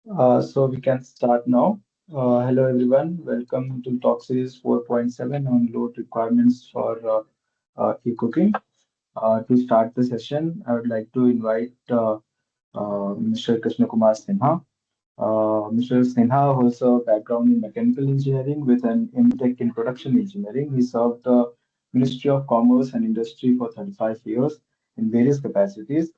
So we can start now. Hello everyone, welcome to Talk Series 4.7 on load requirements for eCooking. To start the session, I would like to invite Mr. Krishna Kumar Sinha. Mr. Sinha holds a background in mechanical engineering with an M.Tech in production engineering. He served the Ministry of Commerce and Industry for 35 years in various capacities,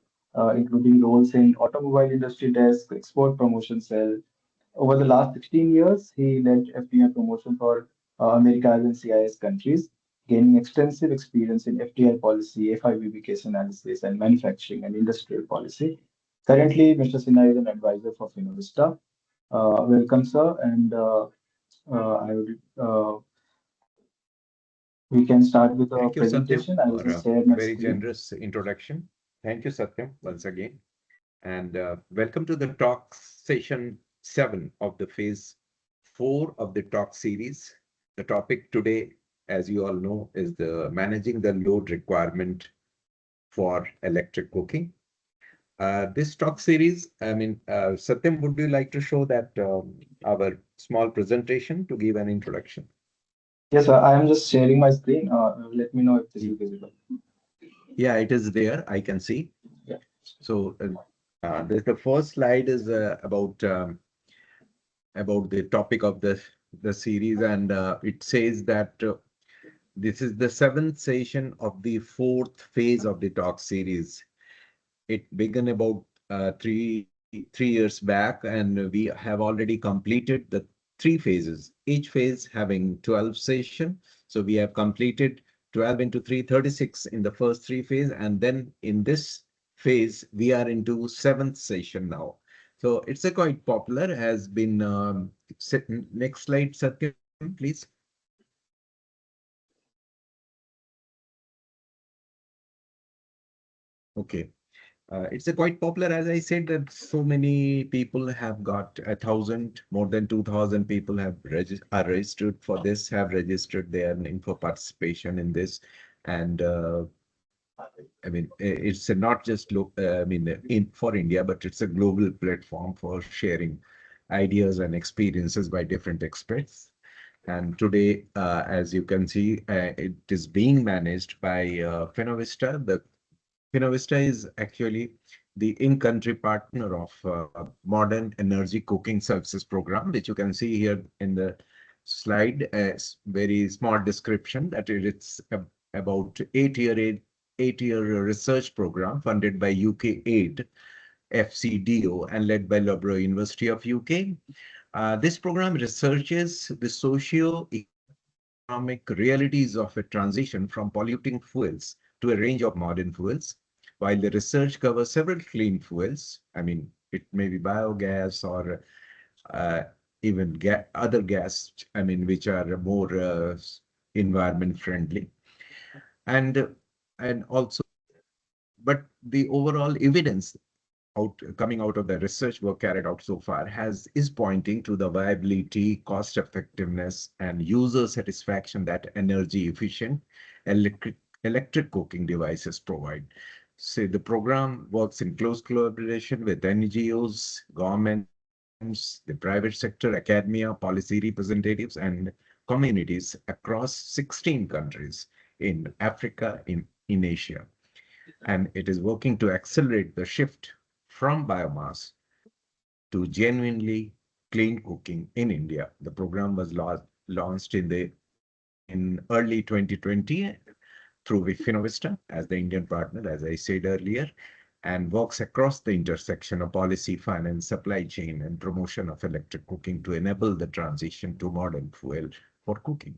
including roles in automobile industry desk, export promotion cell. Over the last 16 years, he led FDI promotion for Americas and CIS countries, gaining extensive experience in FDI policy, FIBB case analysis, and manufacturing and industrial policy. Currently, Mr. Sinha is an advisor for Finovista. Welcome, sir, and I would we can start with a Thank you, Satyam, presentation. I will for just a share my very screen. generous introduction. Thank you, Satyam, once again. And welcome to the talk session 7 of the phase 4 of the talk series. The topic today, as you all know, is the managing the load requirement for electric cooking. This talk series, Satyam, would you like to show that our small presentation to give an introduction? Yes, sir, I am just sharing my screen. Let me know if this is visible. Yeah, it is there. I can see. Yeah. So the first slide is about the topic of the series, and it says that this is the seventh session of the fourth phase of the talk series. It began about three years back, and we have already completed the three phases, each phase having 12 sessions. So we have completed 12 into 3, 36 in the first three phases, and then in this phase, we are into seventh session now. So it's a quite popular, has been, next slide, Satyam, please. Okay. It's a quite popular, as I said, that so many people have got 1,000, more than 2,000 people are registered for this, have registered their name for participation in this. And it's not just in for India, but it's a global platform for sharing ideas and experiences by different experts. And today, as you can see, it is being managed by Finovista. The Finovista is actually the in-country partner of Modern Energy Cooking Services Program, which you can see here in the slide. Very small description that it's about 8-year research program funded by UK Aid, FCDO, and led by Loughborough University of UK. This program researches the socio-economic realities of a transition from polluting fuels to a range of modern fuels. While the research covers several clean fuels, it may be biogas or uh, even other gas, which are more environment friendly. And and also, but the overall evidence coming out of the research work carried out so far is pointing to the viability, cost effectiveness, and user satisfaction that energy efficient electric cooking devices provide. So the program works in close collaboration with NGOs, governments, the private sector, academia, policy representatives, and communities across 16 countries in Africa, in Asia. And it is working to accelerate the shift from biomass to genuinely clean cooking in India. The program was launched in early 2020 through Finovista as the Indian partner, as I said earlier, and works across the intersection of policy, finance, supply chain, and promotion of electric cooking to enable the transition to modern fuel for cooking.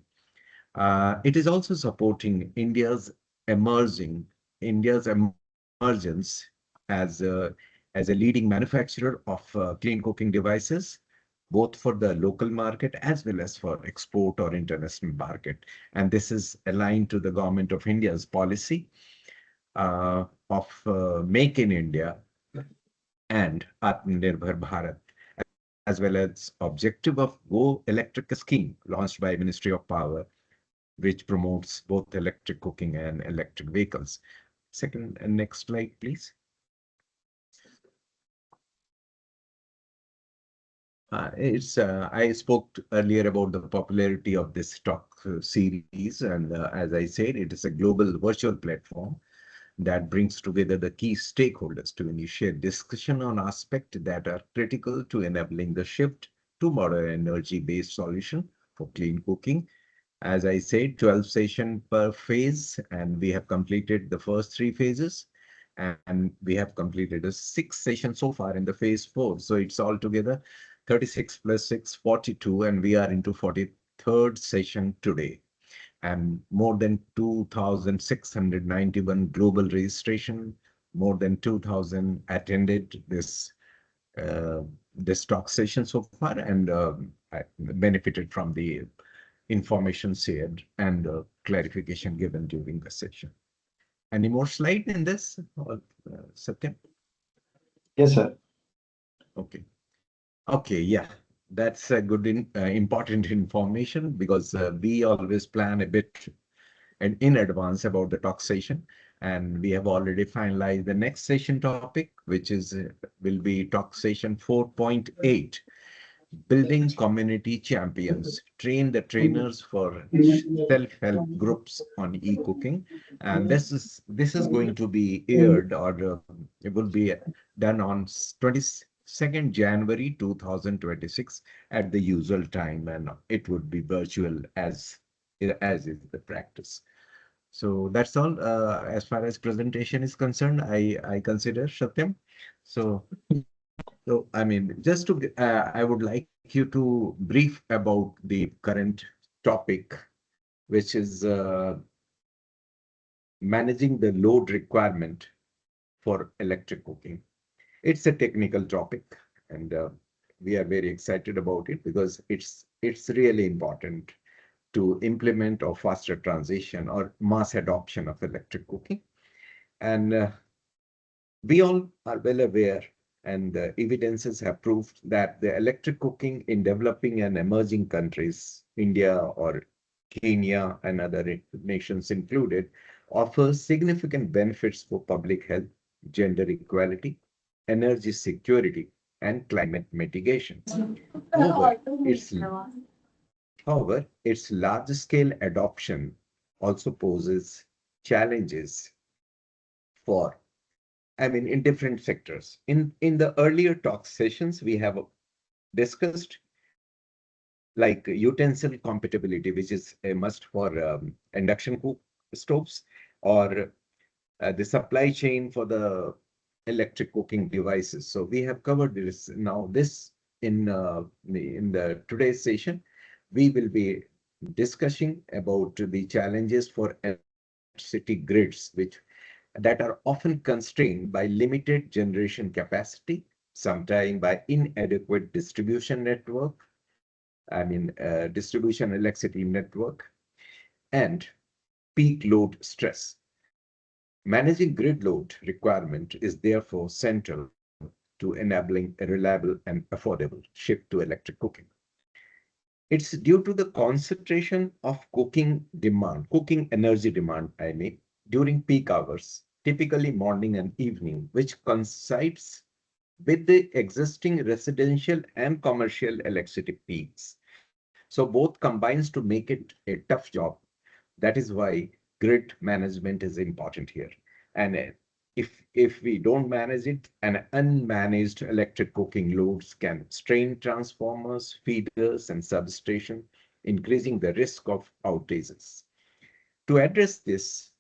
It is also supporting India's emergence as a leading manufacturer of clean cooking devices, both for the local market as well as for export or international market. And this is aligned to the government of India's policy of Make in India and Atmanirbhar Bharat, as well as objective of Go Electric scheme launched by Ministry of Power, which promotes both electric cooking and electric vehicles. Second, next slide, please. It's I spoke earlier about the popularity of this talk series, and as I said, it is a global virtual platform that brings together the key stakeholders to initiate discussion on aspects that are critical to enabling the shift to modern energy-based solution for clean cooking. As I said, 12 session per phase, and we have completed the first three phases, and we have completed a six session so far in the phase four. So it's altogether 36 plus 6, 42, and we are into 43rd session today. And more than 2,691 global registration, more than 2,000 attended uh, this talk session so far, and I benefited from the information shared and clarification given during the session. Any more slide in this, Satyam? Yes, sir. Okay. Okay, yeah, that's a good, important information because we always plan a bit and in advance about the talk session. And we have already finalized the next session topic, which is will be talk session 4.8. Building community champions, train the trainers for self-help groups on e-cooking. And this is going to be aired, or it will be done on 22nd January 2026 at the usual time, and it would be virtual as is the practice. So that's all as far as presentation is concerned, I consider, Satyam. So so, I mean, just to, I would like you to brief about the current topic, which is managing the load requirement for electric cooking. It's a technical topic, and we are very excited about it because it's really important to implement a faster transition or mass adoption of electric cooking. And we all are well aware, and the evidences have proved that the electric cooking in developing and emerging countries, India or Kenya and other nations included, offers significant benefits for public health, gender equality, energy security, and climate mitigation. However, its large-scale adoption also poses challenges for, I mean, in different sectors. In the earlier talk sessions, we have discussed like utensil compatibility, which is a must for induction cook stoves, or the supply chain for the electric cooking devices. So we have covered this. Now, this in the today's session, we will be discussing about the challenges for electricity grids, which that are often constrained by limited generation capacity, sometimes by inadequate distribution network, distribution electricity network, and peak load stress. Managing grid load requirement is therefore central to enabling a reliable and affordable shift to electric cooking. It's due to the concentration of cooking energy demand, during peak hours, typically morning and evening, which coincides with the existing residential and commercial electricity peaks. So both combines to make it a tough job. That is why grid management is important here. And if we don't manage it, an unmanaged electric cooking loads can strain transformers, feeders, and substation, increasing the risk of outages. To address this,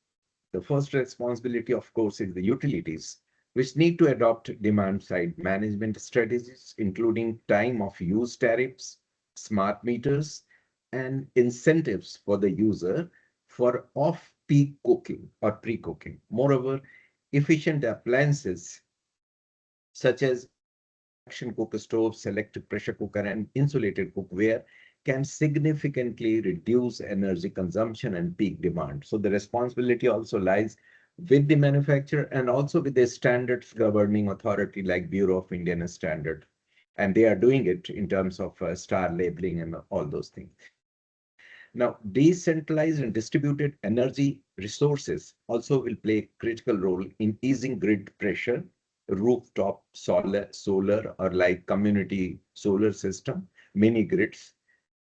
the first responsibility, of course, is the utilities, which need to adopt demand-side management strategies, including time of use tariffs, smart meters, and incentives for the user for off-peak cooking or pre-cooking. Moreover, efficient appliances such as induction cooker stoves, electric pressure cooker, and insulated cookware can significantly reduce energy consumption and peak demand. So the responsibility also lies with the manufacturer and also with the standards governing authority like Bureau of Indian Standard. And they are doing it in terms of star labeling and all those things. Now, decentralized and distributed energy resources also will play a critical role in easing grid pressure rooftop solar or like community solar system, mini grids,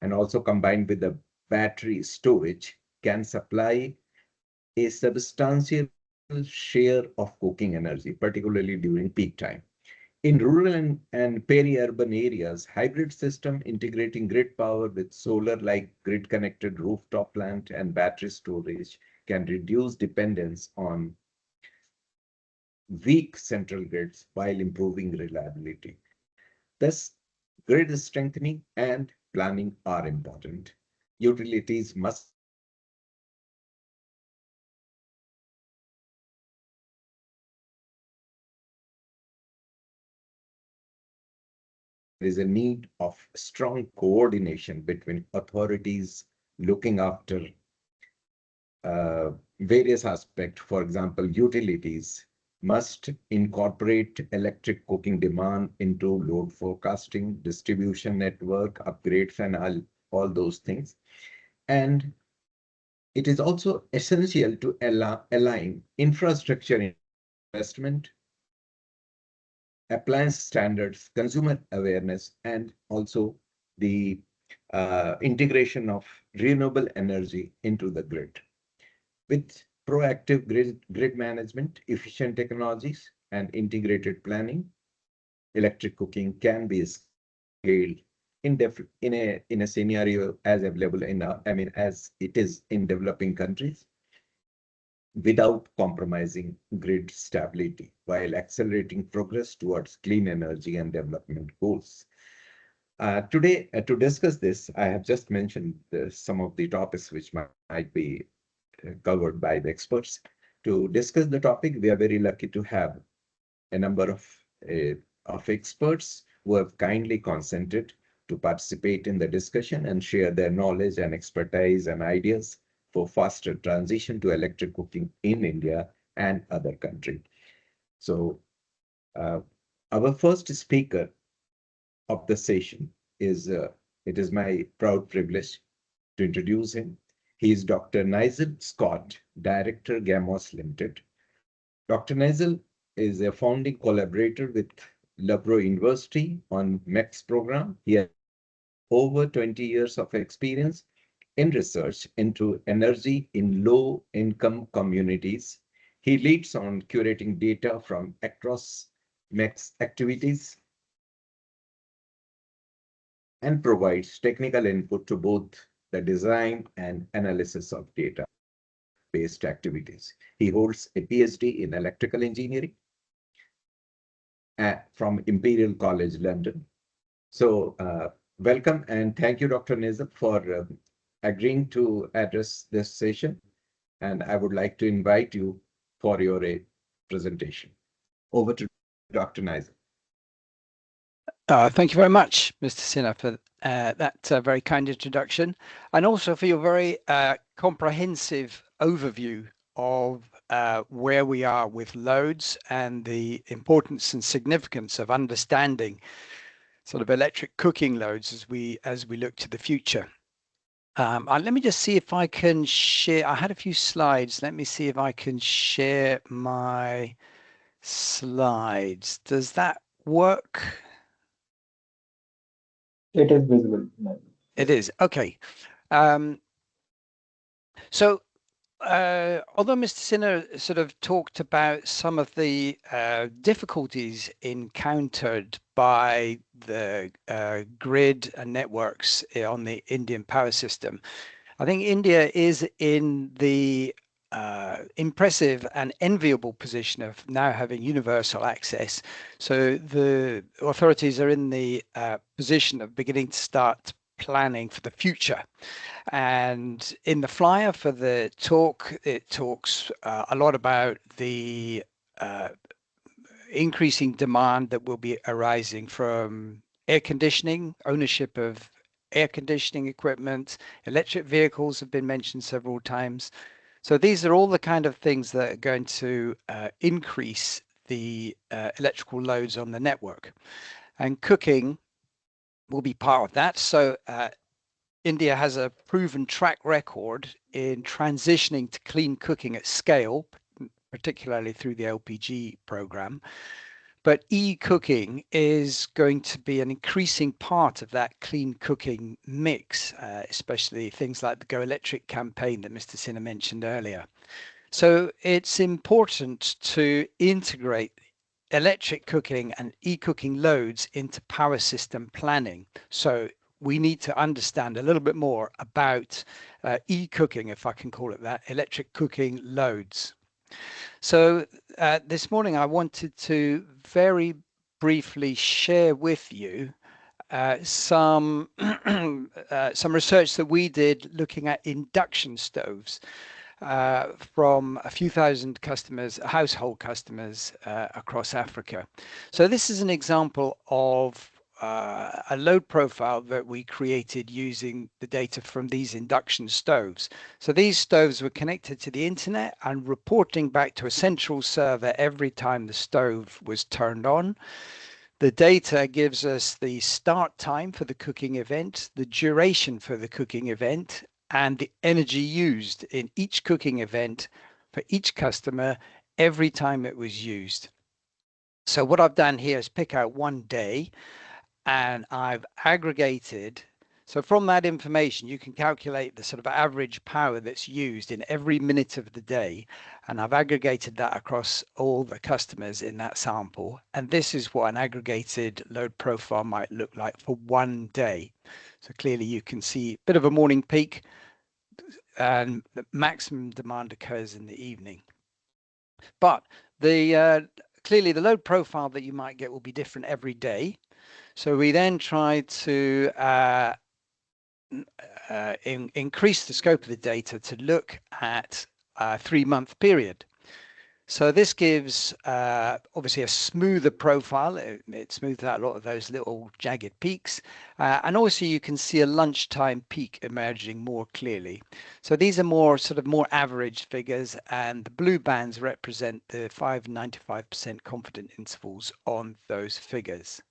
and also combined with the battery storage can supply a substantial share of cooking energy, particularly during peak time. In rural and peri-urban areas, hybrid system integrating grid power with solar like grid-connected rooftop plant and battery storage can reduce dependence on weak central grids while improving reliability. Thus, grid strengthening and planning are important. Utilities must understand that there is a need of strong coordination between authorities looking after various aspects. For example, utilities must incorporate electric cooking demand into load forecasting, distribution network, upgrades, and all those things. And it is also essential to align infrastructure investment, appliance standards, consumer awareness, and also the integration of renewable energy into the grid. With proactive grid management, efficient technologies, and integrated planning, electric cooking can be scaled in a scenario as available as it is in developing countries without compromising grid stability while accelerating progress towards clean energy and development goals. Today, to discuss this, I have just mentioned some of the topics which might be covered by the experts. To discuss the topic, we are very lucky to have a number of experts who have kindly consented to participate in the discussion and share their knowledge and expertise and ideas for faster transition to electric cooking in India and other countries. So our first speaker of the session is, it is my proud privilege to introduce him. He is Dr. Nigel Scott, Director, Gamos Limited. Dr. Nigel is a founding collaborator with Loughborough University on MECS program. He has over 20 years of experience in research into energy in low-income communities. He leads on curating data from across MECS activities and provides technical input to both the design and analysis of data-based activities. He holds a PhD in electrical engineering from Imperial College London. So welcome and thank you, Dr. Nizam, for agreeing to address this session. And I would like to invite you for your presentation. Over to Dr. Nizam. Thank you very much, Mr. Sinha, for that very kind introduction, and also for your very comprehensive overview of where we are with loads and the importance and significance of understanding sort of electric cooking loads as we look to the future. Let me just see if I can share. I had a few slides. Let me see if I can share my slides. Does that work? It is visible. It is. Okay. So although Mr. Sinha sort of talked about some of the difficulties encountered by the grid and networks on the Indian power system, I think India is in the impressive and enviable position of now having universal access. So the authorities are in the position of beginning to start planning for the future. And in the flyer for the talk, it talks a lot about the increasing demand that will be arising from air conditioning, ownership of air conditioning equipment, electric vehicles have been mentioned several times. So these are all the kind of things that are going to increase the electrical loads on the network. And cooking will be part of that. So India has a proven track record in transitioning to clean cooking at scale, particularly through the LPG program. But e-cooking is going to be an increasing part of that clean cooking mix, especially things like the Go Electric campaign that Mr. Sinner mentioned earlier. So it's important to integrate electric cooking and e-cooking loads into power system planning. So we need to understand a little bit more about e-cooking, if I can call it that, electric cooking loads. So this morning I wanted to very briefly share with you some research that we did looking at induction stoves from a few thousand customers, household customers across Africa. So this is an example of a load profile that we created using the data from these induction stoves. So these stoves were connected to the internet and reporting back to a central server every time the stove was turned on. The data gives us the start time for the cooking event, the duration for the cooking event, and the energy used in each cooking event for each customer every time it was used. So what I've done here is pick out one day, and I've aggregated. So from that information, you can calculate the sort of average power that's used in every minute of the day. And I've aggregated that across all the customers in that sample. And this is what an aggregated load profile might look like for one day. So clearly you can see a bit of a morning peak, and the maximum demand occurs in the evening. But clearly the load profile that you might get will be different every day. So we then tried to increase the scope of the data to look at a 3-month period. So this gives obviously a smoother profile. It smooths out a lot of those little jagged peaks. And also you can see a lunchtime peak emerging more clearly. So these are more average figures, and the blue bands represent the 5 and 95% confident intervals on those figures.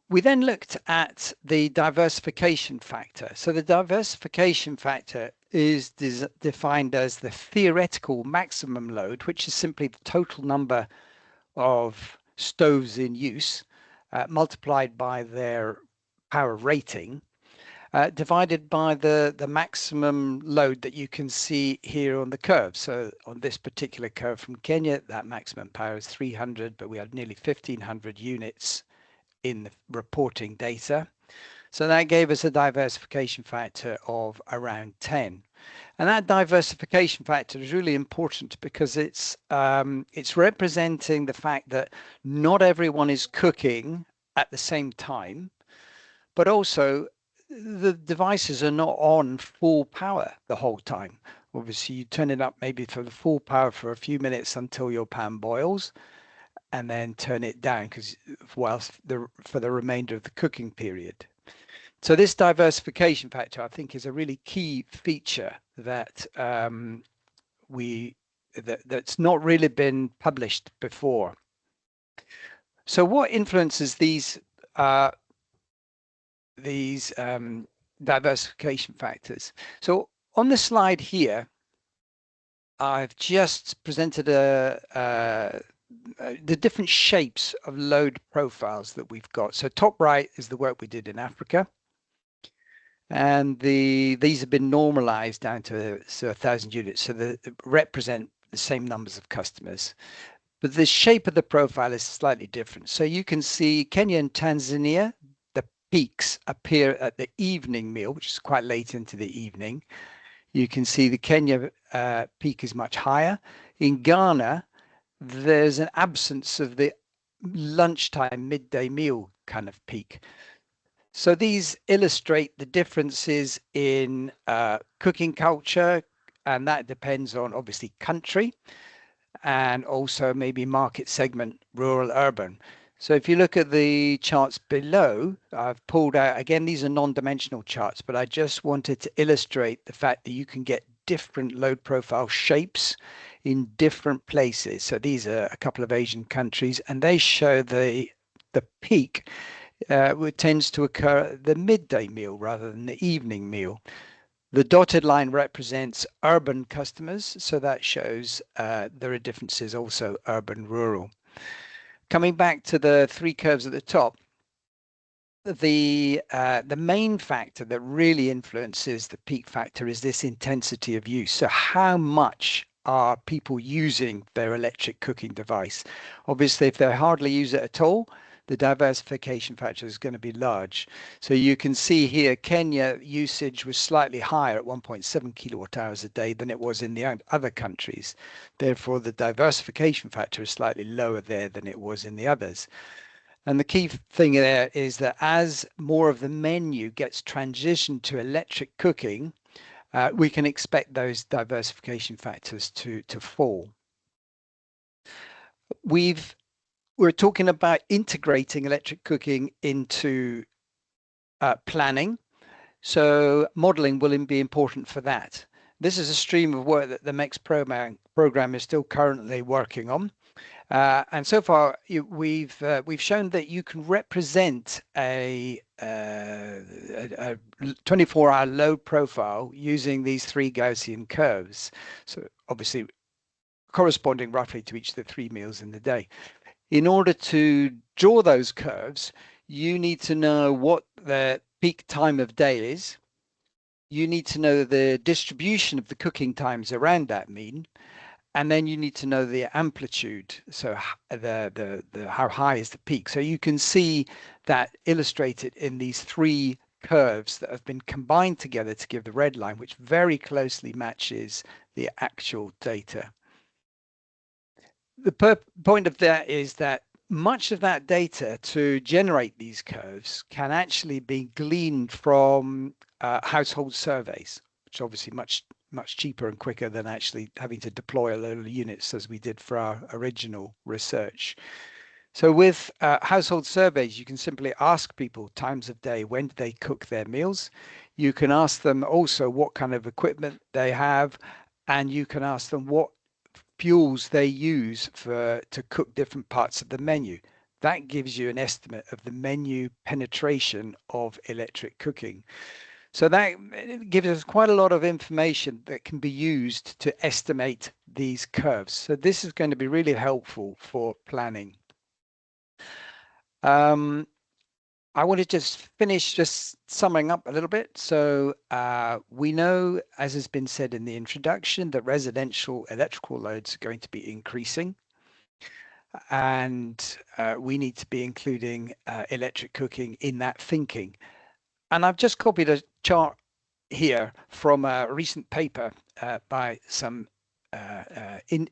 We then looked at the diversification factor. So the diversification factor is defined as the theoretical maximum load, which is simply the total number of stoves in use multiplied by their power rating, divided by the maximum load that you can see here on the curve. So on this particular curve from Kenya, that maximum power is 300, but we had nearly 1,500 units in the reporting data. So that gave us a diversification factor of around 10. And that diversification factor is really important because it's representing the fact that not everyone is cooking at the same time, but also the devices are not on full power the whole time. Obviously, you turn it up maybe for the full power for a few minutes until your pan boils, and then turn it down for the remainder of the cooking period. So this diversification factor, I think, is a really key feature that that's not really been published before. So what influences these diversification factors? So on the slide here, I've just presented the different shapes of load profiles that we've got. So top right is the work we did in Africa, and these have been normalized down to 1,000 units, so they represent the same numbers of customers, but the shape of the profile is slightly different. So you can see Kenya and Tanzania, the peaks appear at the evening meal, which is quite late into the evening. You can see the Kenya peak is much higher. In Ghana, there's an absence of the lunchtime midday meal kind of peak. So these illustrate the differences in cooking culture, and that depends on obviously country and also maybe market segment, rural, urban. So if you look at the charts below, I've pulled out, again, these are non-dimensional charts, but I just wanted to illustrate the fact that you can get different load profile shapes in different places. So these are a couple of Asian countries, and they show the peak which tends to occur at the midday meal rather than the evening meal. The dotted line represents urban customers, so that shows there are differences also urban, rural. Coming back to the three curves at the top, the main factor that really influences the peak factor is this intensity of use. So how much are people using their electric cooking device? Obviously, if they hardly use it at all, the diversification factor is going to be large. So you can see here, Kenya usage was slightly higher at 1.7 kilowatt hours a day than it was in the other countries. Therefore, the diversification factor is slightly lower there than it was in the others. And the key thing there is that as more of the menu gets transitioned to electric cooking, we can expect those diversification factors to fall. We're talking about integrating electric cooking into planning. So modeling will be important for that. This is a stream of work that the MECS program is still currently working on. And so far, we've shown that you can represent a 24-hour load profile using these three Gaussian curves. So obviously corresponding roughly to each of the 3 meals in the day. In order to draw those curves, you need to know what the peak time of day is. You need to know the distribution of the cooking times around that mean. And then you need to know the amplitude, so how high is the peak. So you can see that illustrated in these three curves that have been combined together to give the red line, which very closely matches the actual data. The point of that is that much of that data to generate these curves can actually be gleaned from household surveys, which are obviously much cheaper and quicker than actually having to deploy a load of units as we did for our original research. So with household surveys, you can simply ask people times of day, when do they cook their meals? You can ask them also what kind of equipment they have, and you can ask them what fuels they use to cook different parts of the menu. That gives you an estimate of the menu penetration of electric cooking. So that gives us quite a lot of information that can be used to estimate these curves. So this is going to be really helpful for planning. I want to just finish just summing up a little bit. So we know, as has been said in the introduction, that residential electrical loads are going to be increasing. And we need to be including electric cooking in that thinking. And I've just copied a chart here from a recent paper by some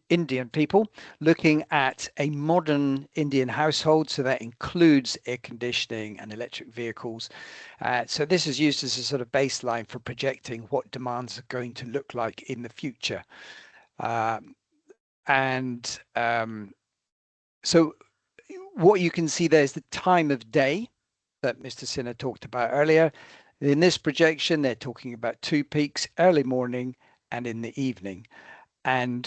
Indian people looking at a modern Indian household. So that includes air conditioning and electric vehicles. So this is used as a sort of baseline for projecting what demands are going to look like in the future. So what you can see there is the time of day that Mr. Sinha talked about earlier. In this projection, they're talking about 2 peaks, early morning and in the evening. And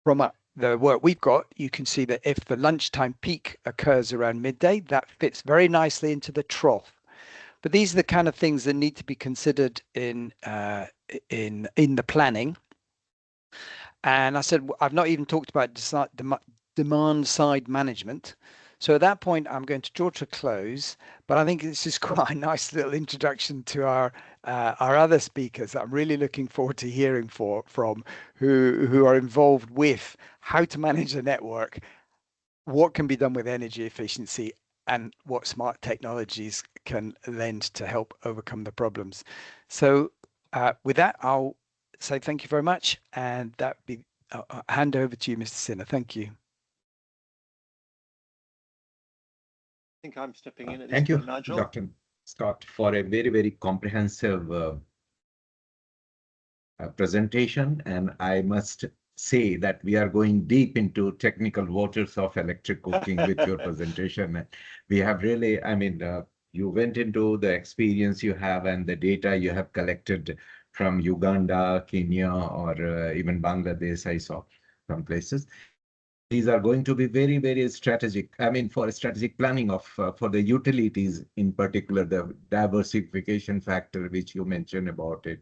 from the work we've got, you can see that if the lunchtime peak occurs around midday, that fits very nicely into the trough. But these are the kind of things that need to be considered in the planning. And I said, I've not even talked about demand side management. So at that point, I'm going to draw to a close, but I think this is quite a nice little introduction to our other speakers. I'm really looking forward to hearing from who are involved with how to manage the network, what can be done with energy efficiency, and what smart technologies can lend to help overcome the problems. So with that, I'll say thank you very much, and that be I'll hand over to you, Mr. Sinha. Thank you. I think I'm stepping in at this Thank you, point, Nigel. Dr. Scott, for a very, very comprehensive presentation. And I must say that we are going deep into technical waters of electric cooking with your presentation. We have really, I mean, you went into the experience you have and the data you have collected from Uganda, Kenya, or even Bangladesh, I saw some places. These are going to be very, very strategic. I mean, for strategic planning of for the utilities, in particular, the diversification factor, which you mentioned about it.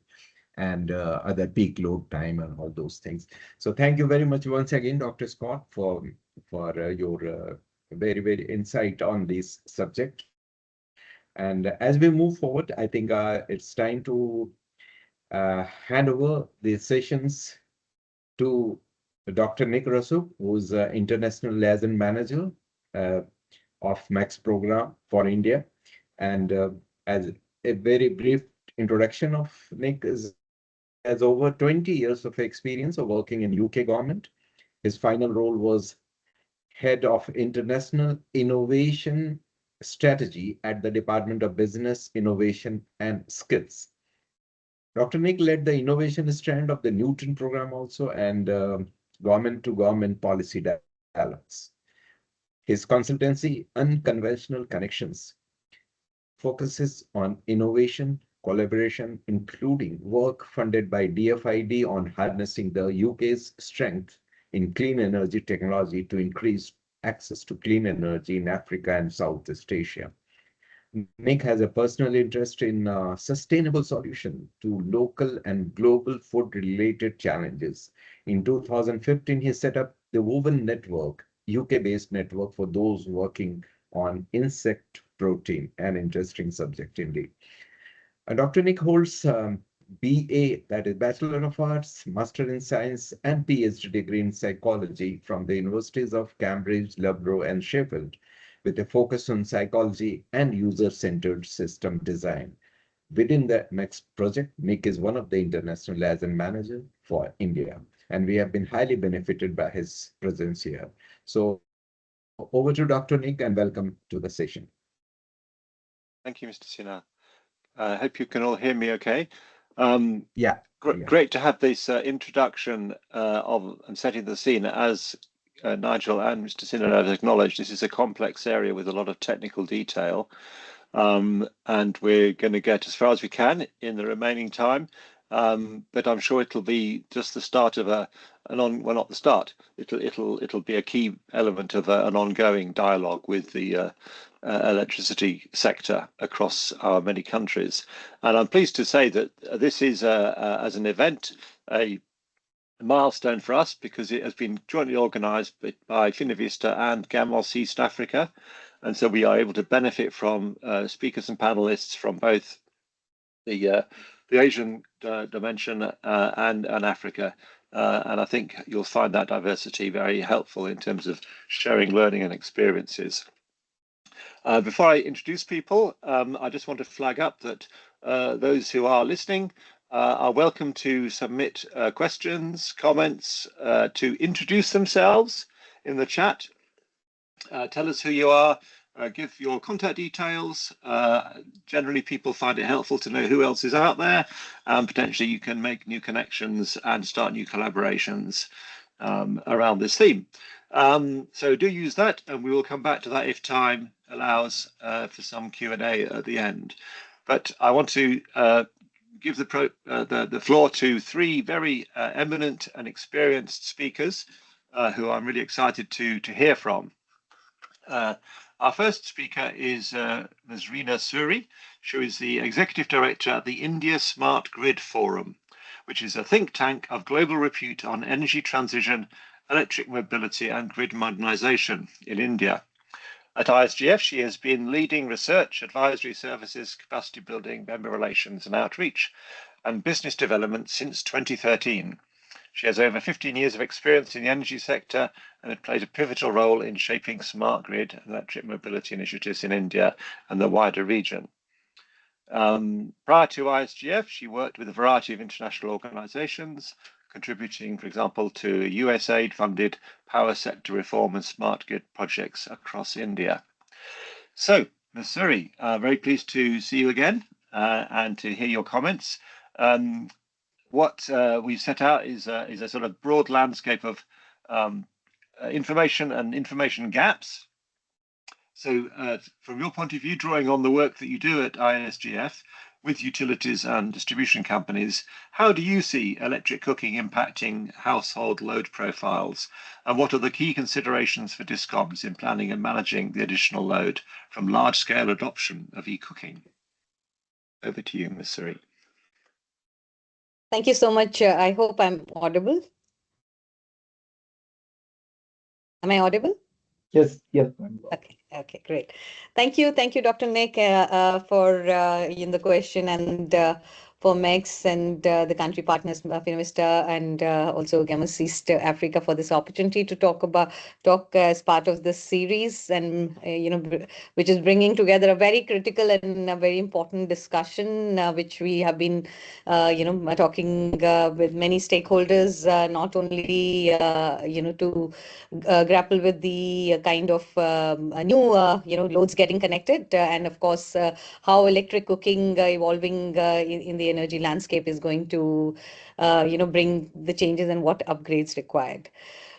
and other peak load time and all those things. So thank you very much once again, Dr. Scott, for your very insight on this subject. And as we move forward, I think it's time to hand over the sessions to Dr. Nick Russo, who's International Liaison Manager uh, of MECS program for India. And as a very brief introduction of Nick, is he has over 20 years of experience of working in UK government. His final role was Head of International Innovation Strategy at the Department of Business, Innovation and Skills. Dr. Nick led the innovation strand of the Newton program also, and government-to-government policy dialogues. His consultancy, Unconventional Connections, focuses on innovation, collaboration, including work funded by DFID on harnessing the UK's strength in clean energy technology to increase access to clean energy in Africa and Southeast Asia. Nick has a personal interest in sustainable solution to local and global food-related challenges. In 2015, he set up the Woven Network, UK-based network for those working on insect protein, an interesting subject indeed. Dr. Nick holds BA, that is Bachelor of Arts, Master in Science, and PhD degree in Psychology from the Universities of Cambridge, Loughborough, and Sheffield, with a focus on psychology and user-centered system design. Within the MECS project, Nick is one of the international liaison manager for India, and we have been highly benefited by his presence here. So over to Dr. Nick, and welcome to the session. Thank you, Mr. Sinha. I hope you can all hear me okay. Yeah. Great to have this introduction of and setting the scene. As Nigel and Mr. Sinha have acknowledged, this is a complex area with a lot of technical detail, and we're going to get as far as we can in the remaining time. But I'm sure it'll be just the start of well, not the start. It'll be a key element of an ongoing dialogue with the electricity sector across our many countries. And I'm pleased to say that this is, as an event, a milestone for us because it has been jointly organised by Finovista and GAMOS East Africa. And so we are able to benefit from speakers and panelists from both the Asian dimension and Africa. And I think you'll find that diversity very helpful in terms of sharing learning and experiences. Before I introduce people, I just want to flag up that those who are listening are welcome to submit questions, comments, to introduce themselves in the chat. Tell us who you are, give your contact details. Generally, people find it helpful to know who else is out there, and potentially you can make new connections and start new collaborations around this theme. So do use that, and we will come back to that if time allows for some Q&A at the end. But I want to give the floor to three very eminent and experienced speakers who I'm really excited to hear from. Our first speaker is Ms. Reena Suri. She is the Executive Director at the India Smart Grid Forum, which is a think tank of global repute on energy transition, electric mobility and grid modernization in India. At ISGF, she has been leading research, advisory services, capacity building, member relations and outreach, and business development since 2013. She has over 15 years of experience in the energy sector and has played a pivotal role in shaping smart grid and electric mobility initiatives in India and the wider region. Prior to ISGF, she worked with a variety of international organizations, contributing, for example, to USAID-funded power sector reform and smart grid projects across India. So, Ms. Suri, very pleased to see you again and to hear your comments. What we've set out is a sort of broad landscape of information and information gaps. So from your point of view, drawing on the work that you do at ISGF with utilities and distribution companies, how do you see electric cooking impacting household load profiles? And what are the key considerations for DISCOMs in planning and managing the additional load from large-scale adoption of e-cooking? Over to you, Ms. Suri. Thank you so much. I hope I'm audible. Am I audible? Yes, yes, ma'am. Okay, great. Thank you, Dr. Nick, for the question and for MECS and the country partners, Finovista and also Gamas East Africa for this opportunity to talk as part of this series and which is bringing together a very critical and a very important discussion which we have been talking with many stakeholders, not only to grapple with the kind of new loads getting connected and of course how electric cooking evolving in the energy landscape is going to bring the changes and what upgrades required.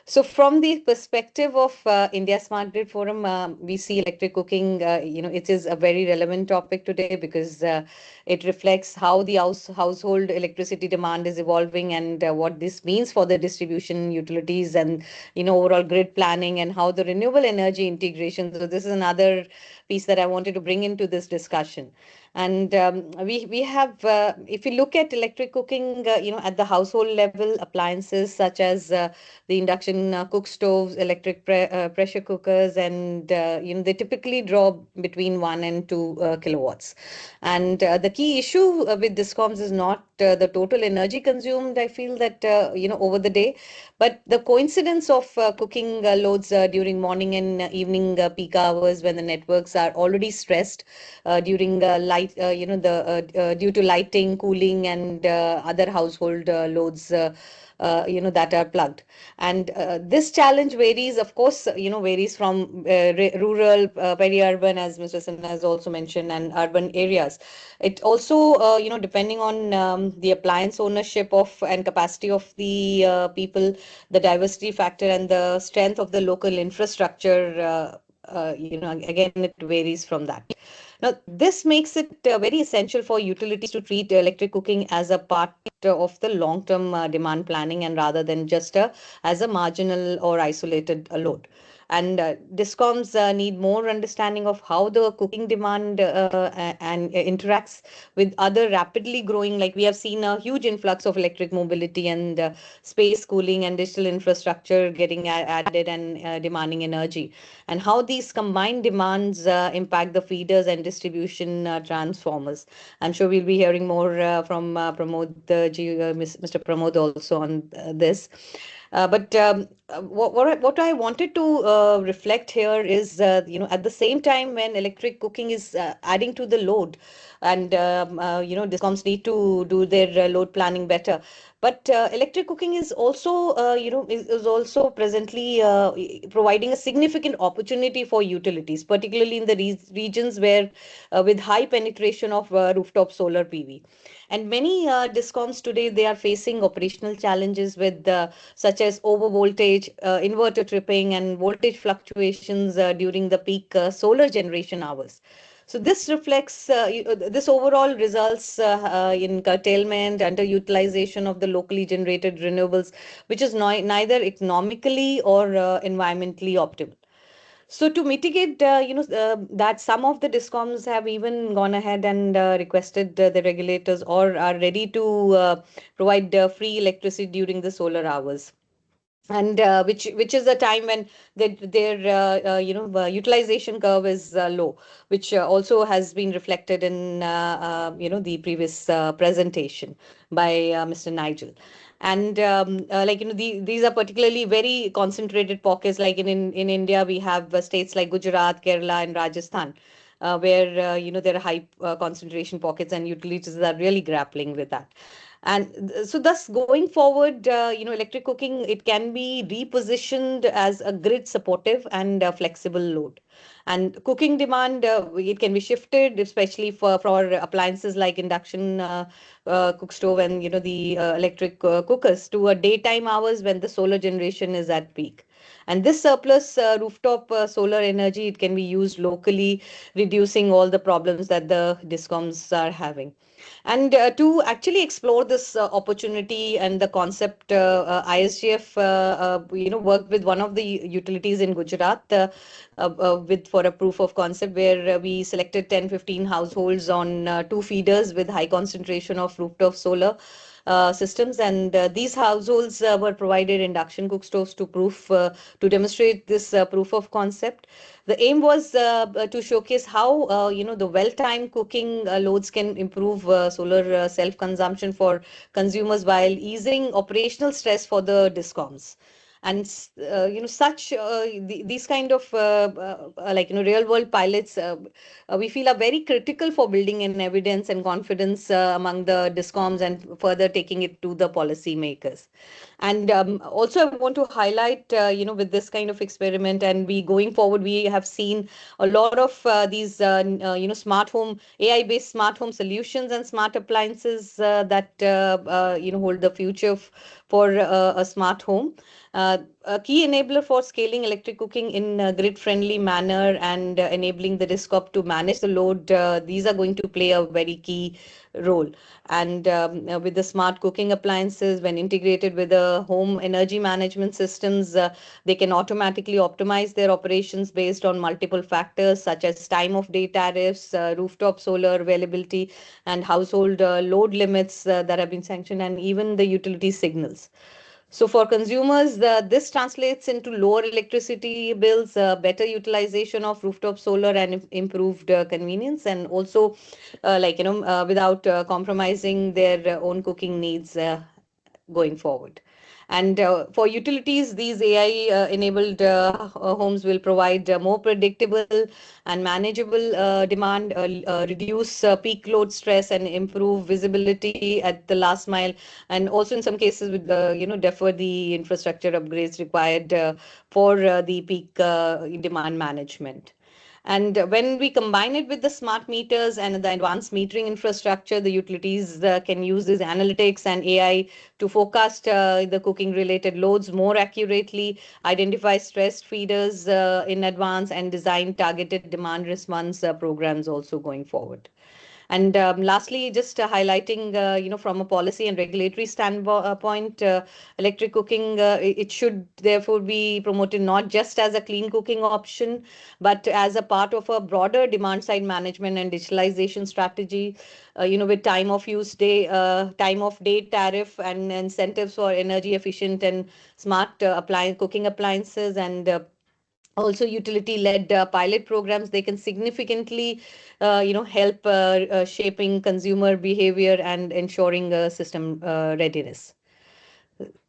So from the perspective of India Smart Grid Forum, we see electric cooking, it is a very relevant topic today because it reflects how the household electricity demand is evolving and what this means for the distribution utilities and, overall grid planning and how the renewable energy integration. So this is another piece that I wanted to bring into this discussion. And we have, if you look at electric cooking, at the household level, appliances such as the induction cook stoves, electric pressure cookers, and they typically draw between 1 and 2 kilowatts. And the key issue with discoms is not the total energy consumed. I feel that over the day, but the coincidence of cooking loads during morning and evening peak hours when the networks are already stressed during light, due to lighting, cooling, and other household loads. That are plugged, and this challenge varies, of course, varies from rural, peri-urban, as Mr. Sinha has also mentioned, and urban areas. It also, depending on the appliance ownership of and capacity of the people, the diversity factor, and the strength of the local infrastructure. Again, it varies from that. Now, this makes it very essential for utilities to treat electric cooking as a part of the long-term demand planning and rather than just as a marginal or isolated load. And discoms need more understanding of how the cooking demand and interacts with other rapidly growing, like we have seen a huge influx of electric mobility and space cooling and digital infrastructure getting added and demanding energy, and how these combined demands impact the feeders and distribution transformers. I'm sure we'll be hearing more from Pramod Mr. Pramod also on this. What I wanted to reflect here is, at the same time when electric cooking is adding to the load, and discoms need to do their load planning better. But electric cooking is also, is also presently providing a significant opportunity for utilities, particularly in the regions where, with high penetration of rooftop solar PV. And many discoms today, they are facing operational challenges with such as over voltage, inverter tripping, and voltage fluctuations during the peak solar generation hours. So this reflects, this overall results in curtailment, underutilization of the locally generated renewables, which is neither economically or environmentally optimal. So to mitigate, that some of the discoms have even gone ahead and requested the regulators or are ready to provide free electricity during the solar hours, and which is a time when their utilization curve is low, which also has been reflected in the previous presentation by Mr. Nigel. And these are particularly very concentrated pockets, like in India we have states like Gujarat, Kerala, and Rajasthan, where there are high concentration pockets, and utilities are really grappling with that. And so thus going forward, electric cooking, it can be repositioned as a grid supportive and flexible load. And cooking demand, it can be shifted, especially for appliances like induction cook stove and the electric cookers, to a daytime hours when the solar generation is at peak. And this surplus rooftop solar energy, it can be used locally, reducing all the problems that the discoms are having. And to actually explore this opportunity and the concept, ISGF, worked with one of the utilities in Gujarat with for a proof of concept, where we selected 10-15 households on 2 feeders with high concentration of rooftop solar. systems, and these households were provided induction cook stoves to demonstrate this proof of concept. The aim was to showcase how the well-timed cooking loads can improve solar self-consumption for consumers while easing operational stress for the discoms. And these kind of real world pilots we feel are very critical for building an evidence and confidence among the discoms and further taking it to the policy makers. And also I want to highlight with this kind of experiment, and we going forward, we have seen a lot of these smart home AI based smart home solutions and smart appliances that hold the future for a smart home. A key enabler for scaling electric cooking in a grid-friendly manner and enabling the DISCOP to manage the load, these are going to play a very key role. And with the smart cooking appliances, when integrated with the home energy management systems, they can automatically optimize their operations based on multiple factors such as time of day tariffs, rooftop solar availability, and household load limits that have been sanctioned, and even the utility signals. So for consumers, this translates into lower electricity bills, better utilization of rooftop solar, and improved convenience, and also without compromising their own cooking needs going forward. And for utilities, these AI enabled homes will provide more predictable and manageable demand, reduce peak load stress, and improve visibility at the last mile. And also in some cases, with defer the infrastructure upgrades required for the peak demand management. And when we combine it with the smart meters and the advanced metering infrastructure, the utilities can use this analytics and AI to forecast the cooking related loads more accurately, identify stressed feeders in advance, and design targeted demand response programs also going forward. And lastly, just highlighting, from a policy and regulatory standpoint, electric cooking, it should therefore be promoted not just as a clean cooking option, but as a part of a broader demand side management and digitalization strategy, with time of day tariff and incentives for energy efficient and smart cooking appliances, and also utility-led pilot programs. They can significantly, help shaping consumer behavior and ensuring system readiness.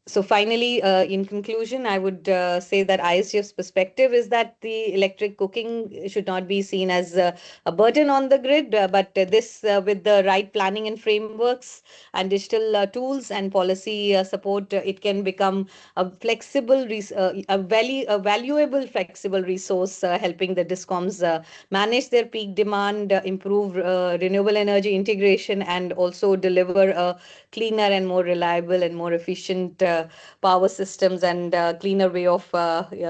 So finally, in conclusion, I would say that ISGF's perspective is that the electric cooking should not be seen as a burden on the grid, but this with the right planning and frameworks and digital tools and policy support, it can become a a valuable flexible resource, helping the discoms manage their peak demand, improve renewable energy integration, and also deliver a cleaner and more reliable and more efficient power systems and cleaner way of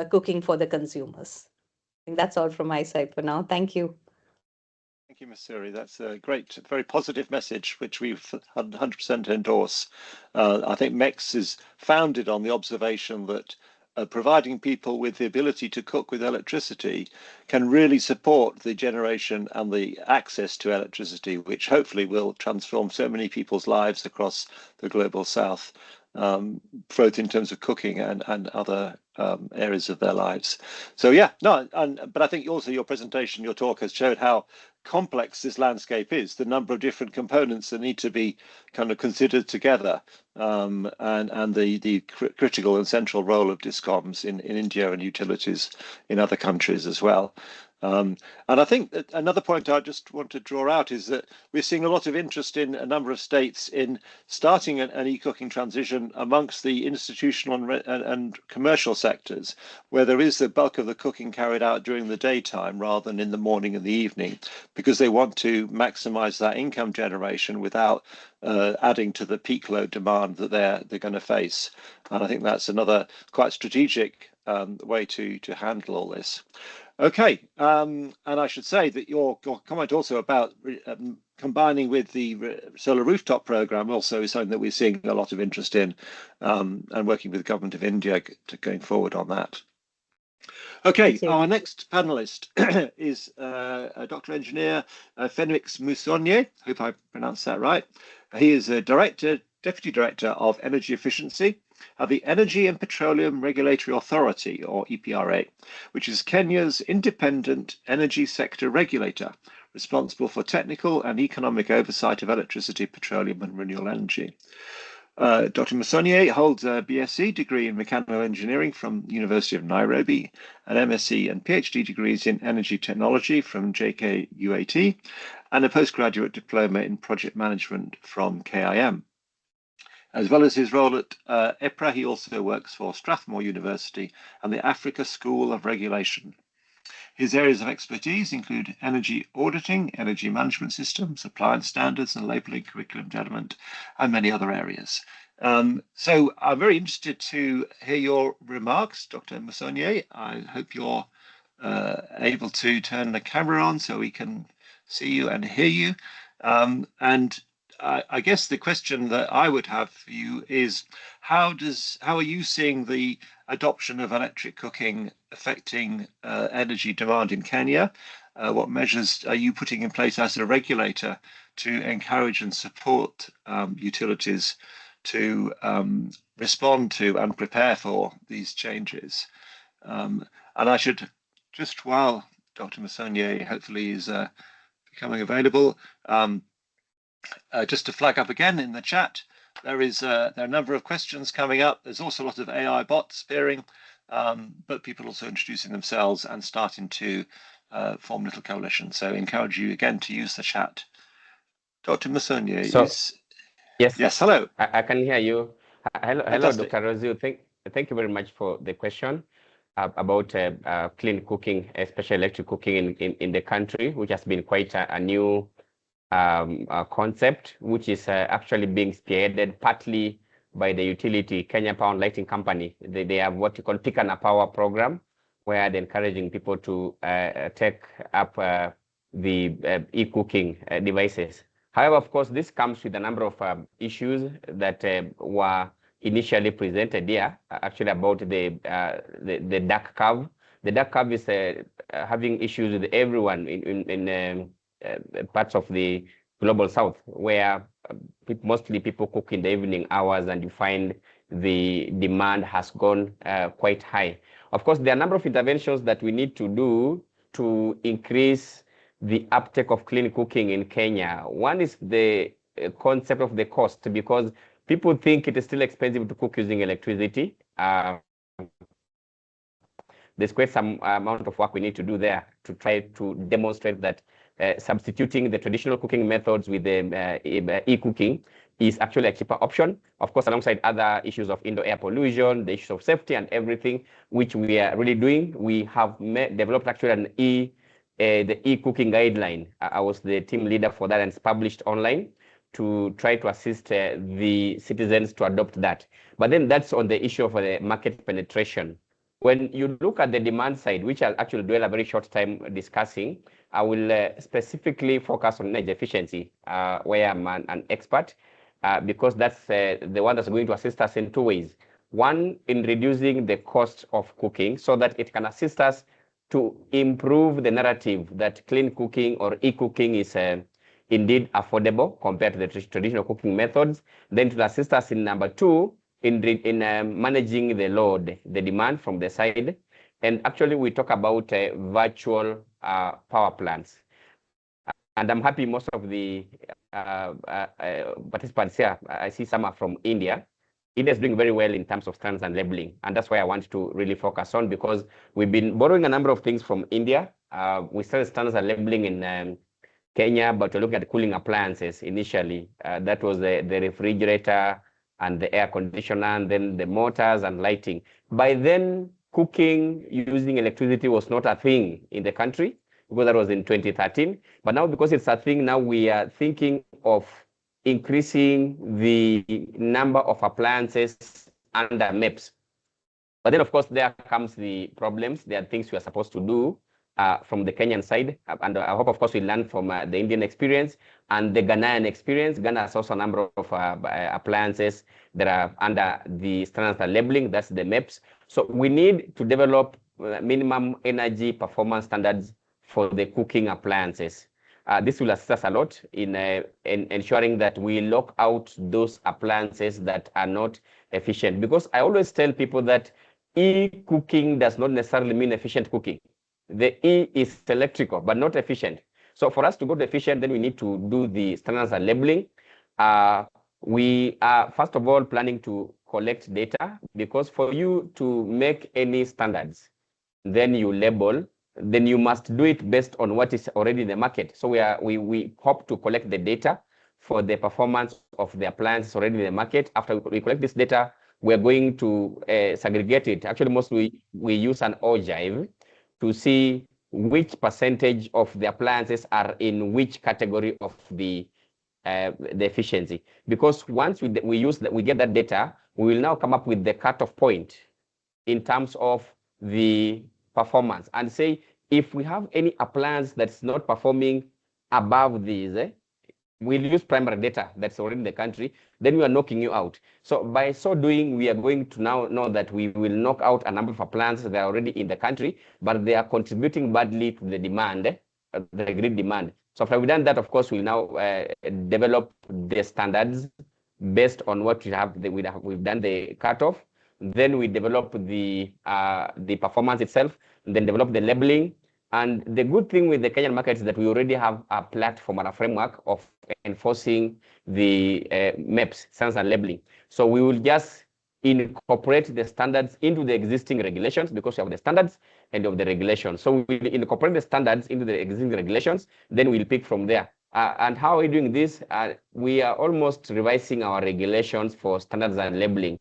cooking for the consumers. I think that's all from my side for now. Thank you. Thank you, Ms. Suri. That's a great, very positive message, which we 100% endorse. I think MECS is founded on the observation that providing people with the ability to cook with electricity can really support the generation and the access to electricity, which hopefully will transform so many people's lives across the global south, both in terms of cooking and other areas of their lives. So yeah, no, but I think also your presentation, your talk has showed how complex this landscape is, the number of different components that need to be kind of considered together, and the critical and central role of discoms in India and utilities in other countries as well. And I think that another point I just want to draw out is that we're seeing a lot of interest in a number of states in starting an e-cooking transition amongst the institutional and commercial sectors, where there is the bulk of the cooking carried out during the daytime rather than in the morning and the evening, because they want to maximize that income generation without adding to the peak load demand that they're going to face. And I think that's another quite strategic way to handle all this. Okay, and I should say that your comment also about combining with the solar rooftop program also is something that we're seeing a lot of interest in, and working with the government of India to going forward on that. Okay, our next panelist is Dr. Engineer Fenix Musonye. Hope I pronounced that right. He is a Director Deputy Director of Energy Efficiency at the Energy and Petroleum Regulatory Authority, or EPRA, which is Kenya's independent energy sector regulator, responsible for technical and economic oversight of electricity, petroleum and renewable energy. Dr. Musonye holds a BSc degree in mechanical engineering from the University of Nairobi, an MSc and PhD degrees in energy technology from JKUAT, and a postgraduate diploma in project management from KIM. As well as his role at EPRA, he also works for Strathmore University and the Africa School of Regulation. His areas of expertise include energy auditing, energy management systems, appliance standards and labelling, curriculum development, and many other areas. So I'm very interested to hear your remarks, Dr. Musonye. I hope you're able to turn the camera on so we can see you and hear you. I guess the question that I would have for you is, how are you seeing the adoption of electric cooking affecting energy demand in Kenya? What measures are you putting in place as a regulator to encourage and support utilities to respond to and prepare for these changes? And I should just, while Dr. Musonye hopefully is becoming available, just to flag up again in the chat, there are a number of questions coming up. There's also a lot of AI bots appearing, but people also introducing themselves and starting to form little coalitions. So I encourage you again to use the chat. Dr. Musonye, yes, hello. I can hear you. Hello, Fantastic. Dr. Rozu. Thank you very much for the question about clean cooking, especially electric cooking in the country, which has been quite a new concept, which is actually being spearheaded partly by the utility Kenya Power and Lighting Company. They have what you call Pick and Power program, where they're encouraging people to take up the e-cooking devices. However, of course, this comes with a number of issues that were initially presented here, actually about the dark curve. The dark curve is having issues with everyone in parts of the global south, where mostly people cook in the evening hours, and you find the demand has gone quite high. Of course, there are a number of interventions that we need to do to increase the uptake of clean cooking in Kenya. One is the concept of the cost, because people think it is still expensive to cook using electricity. There's quite some amount of work we need to do there to try to demonstrate that substituting the traditional cooking methods with the e-cooking is actually a cheaper option. Of course, alongside other issues of indoor air pollution, the issues of safety and everything, which we are really doing. We have developed actually the e-cooking guideline. I was the team leader for that, and it's published online to try to assist the citizens to adopt that. But then that's on the issue of the market penetration. When you look at the demand side, which I'll actually dwell a very short time discussing, I will specifically focus on energy efficiency, where I'm an expert, because that's the one that's going to assist us in two ways. One, in reducing the cost of cooking so that it can assist us to improve the narrative that clean cooking or e-cooking is indeed affordable compared to the traditional cooking methods. Then to assist us in number two, in managing the load, the demand from the side. And actually, we talk about virtual power plants. And I'm happy most of the participants here, I see some are from India. India is doing very well in terms of standards and labeling. And that's why I want to really focus on, because we've been borrowing a number of things from India. We started standards and labeling in Kenya, but we're looking at cooling appliances initially. That was the refrigerator and the air conditioner, and then the motors and lighting. By then, cooking using electricity was not a thing in the country, because that was in 2013. But now, because it's a thing, now we are thinking of increasing the number of appliances under MEPS. But then, of course, there comes the problems. There are things we are supposed to do from the Kenyan side. And I hope, of course, we learn from the Indian experience and the Ghanaian experience. Ghana has also a number of appliances that are under the standards and labeling. That's the MEPS. So we need to develop minimum energy performance standards for the cooking appliances. This will assist us a lot in ensuring that we lock out those appliances that are not efficient. Because I always tell people that e-cooking does not necessarily mean efficient cooking. The E is electrical, but not efficient. So for us to go to efficient, then we need to do the standards and labeling. We are, first of all, planning to collect data, because for you to make any standards, then you label, then you must do it based on what is already in the market. So we hope to collect the data for the performance of the appliances already in the market. After we collect this data, we're going to segregate it. Actually, mostly we use an ogive to see which percentage of the appliances are in which category of the efficiency. Because once we get that data, we will now come up with the cutoff point in terms of the performance, and say if we have any appliance that's not performing above these, we'll use primary data that's already in the country, then we are knocking you out. So by so doing, we are going to now know that we will knock out a number of appliances that are already in the country, but they are contributing badly to the demand, the grid demand. So after we've done that, of course, we'll now develop the standards based on what we have. We've done the cutoff. Then we develop the performance itself, and then develop the labeling. And the good thing with the Kenyan market is that we already have a platform and a framework of enforcing the MECS, standards and labeling. So we will just incorporate the standards into the existing regulations, because we have the standards and of the regulations. So we will incorporate the standards into the existing regulations, then we'll pick from there. And how are we doing this? We are almost revising our regulations for standards and labeling.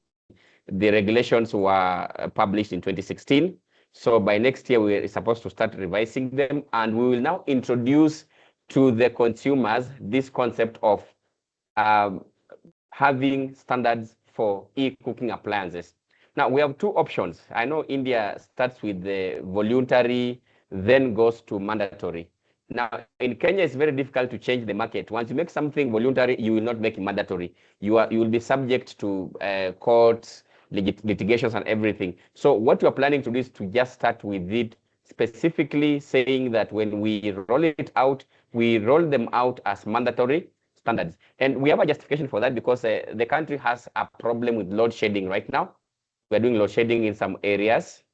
The regulations were published in 2016. So by next year, we're supposed to start revising them, and we will now introduce to the consumers this concept of having standards for e-cooking appliances. Now, we have two options. I know India starts with the voluntary, then goes to mandatory. Now, in Kenya, it's very difficult to change the market. Once you make something voluntary, you will not make it mandatory. You will be subject to courts, litigations and everything. So what we're planning to do is to just start with it, specifically saying that when we roll it out, we roll them out as mandatory standards. And we have a justification for that, because the country has a problem with load shedding right now. We're doing load shedding in some areas.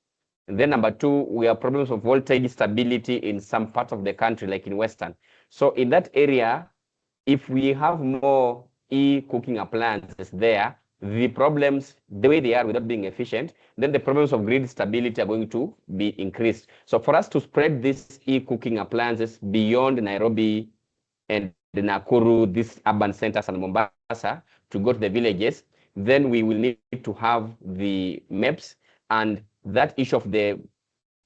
And then number two, we have problems of voltage stability in some parts of the country, like in Western. So in that area, if we have more e-cooking appliances there, the problems, the way they are without being efficient, then the problems of grid stability are going to be increased. So for us to spread these e-cooking appliances beyond Nairobi and the Nakuru, these urban centers and Mombasa, to go to the villages, then we will need to have the MECS, and that issue of the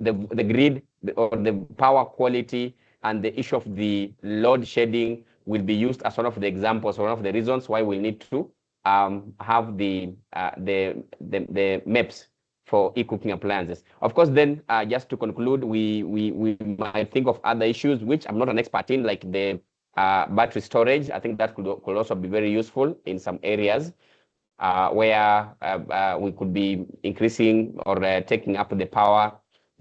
grid or the power quality and the issue of the load shedding will be used as one of the examples, one of the reasons why we need to have the MECS for e-cooking appliances. Of course, then just to conclude, we might think of other issues which I'm not an expert in, like the battery storage. I think that could also be very useful in some areas where we could be increasing or taking up the power